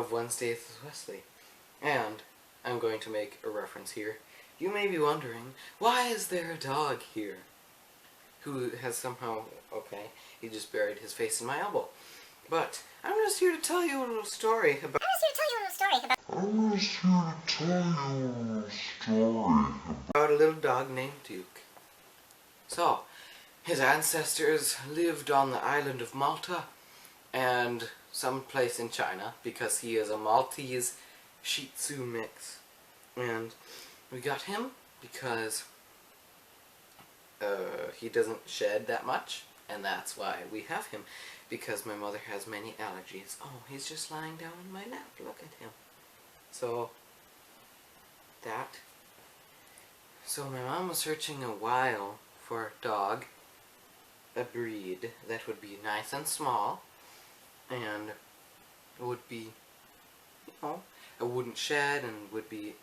of Wednesdays with Wesley. And I'm going to make a reference here. You may be wondering, why is there a dog here? Who has somehow, okay, he just buried his face in my elbow. But I'm just here to tell you a little story about a little dog named Duke. So, his ancestors lived on the island of Malta and someplace in China because he is a Maltese Shih Tzu mix. And we got him because he doesn't shed that much, and that's why we have him, because my mother has many allergies. Oh, he's just lying down in my lap. Look at him. So my mom was searching a while for a dog, a breed that would be nice and small, and would be, you know, it wouldn't shed and would be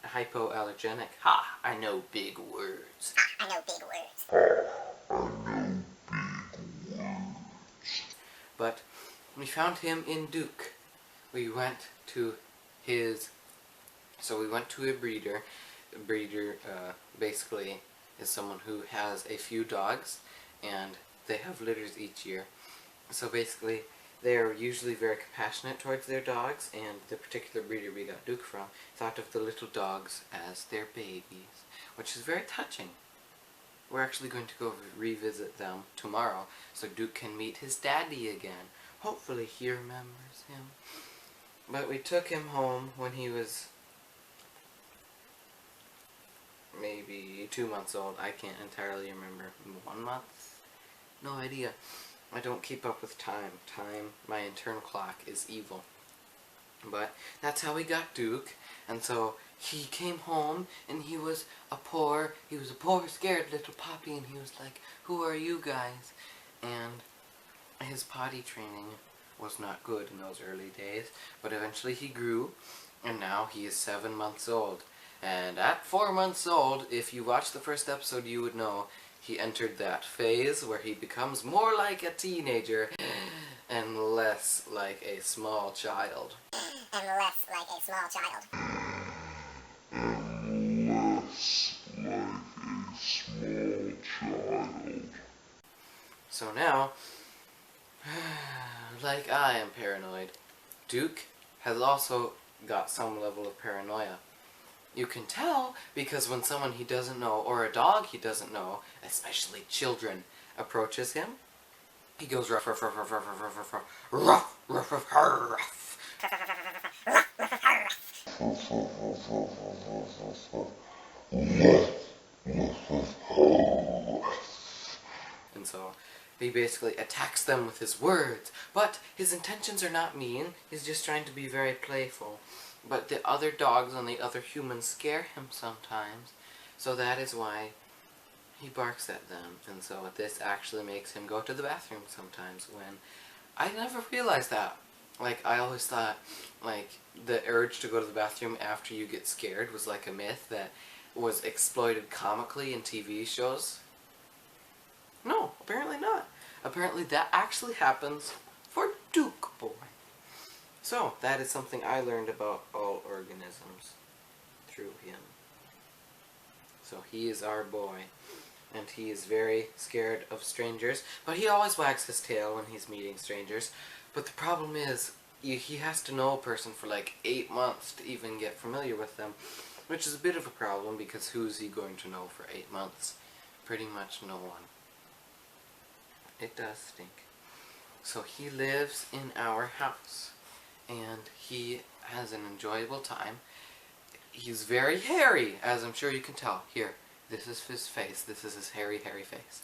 hypoallergenic. Ha! I know big words. I know big words. But we found him in Duke. We went to a breeder. A breeder basically is someone who has a few dogs, and they have litters each year. So basically, they're usually very compassionate towards their dogs, and the particular breeder we got Duke from thought of the little dogs as their babies, which is very touching. We're actually going to go revisit them tomorrow, so Duke can meet his daddy again. Hopefully he remembers him. But we took him home when he was maybe 2 months old. I can't entirely remember. 1 month? No idea. I don't keep up with time. My internal clock is evil. But that's how we got Duke, and so he came home, and he was a poor scared little puppy, and he was like, "Who are you guys?" And his potty training was not good in those early days, but eventually he grew, and now he is 7 months old. And at 4 months old, if you watch the first episode, you would know he entered that phase where he becomes more like a teenager and less like a small child. So now, like I am paranoid, Duke has also got some level of paranoia. You can tell because when someone he doesn't know, or a dog he doesn't know, especially children, approaches him, he goes ruff ruff ruff ruff ruff ruff ruff ruff ruff ruff ruff. And so he basically attacks them with his words, but his intentions are not mean. He's just trying to be very playful. But the other dogs and the other humans scare him sometimes, so that is why he barks at them. And so this actually makes him go to the bathroom sometimes, when I never realized that. Like, I always thought, like, the urge to go to the bathroom after you get scared was like a myth that was exploited comically in TV shows. No, apparently not. Apparently that actually happens for Duke Boy. So, that is something I learned about all organisms through him. So he is our boy, and he is very scared of strangers, but he always wags his tail when he's meeting strangers. But the problem is, he has to know a person for like 8 months to even get familiar with them, which is a bit of a problem, because who's he going to know for 8 months? Pretty much no one. It does stink. So he lives in our house, and he has an enjoyable time. He's very hairy, as I'm sure you can tell. Here, this is his face. This is his hairy face.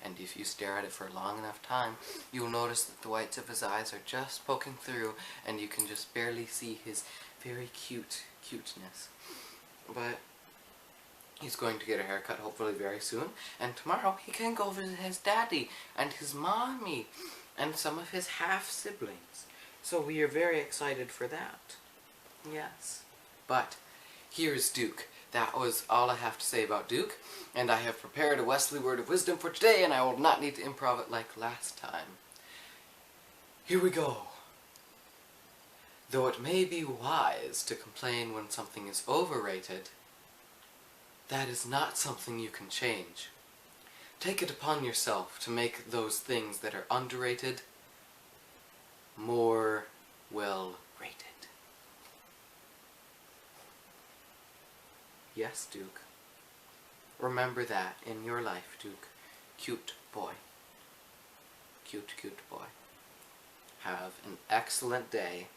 And if you stare at it for a long enough time, you'll notice that the whites of his eyes are just poking through, and you can just barely see his very cuteness. But he's going to get a haircut hopefully very soon, and tomorrow he can go visit his daddy and his mommy and some of his half-siblings. So we are very excited for that. Yes. But here's Duke. That was all I have to say about Duke, and I have prepared a Wesley word of wisdom for today, and I will not need to improv it like last time. Here we go. Though it may be wise to complain when something is overrated, that is not something you can change. Take it upon yourself to make those things that are underrated more well rated. Yes, Duke. Remember that in your life, Duke. Cute boy. Cute, cute boy. Have an excellent day.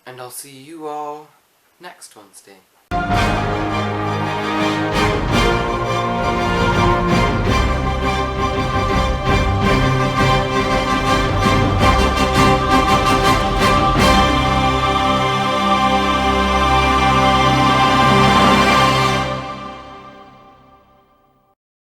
And I'll see you all next Wednesday.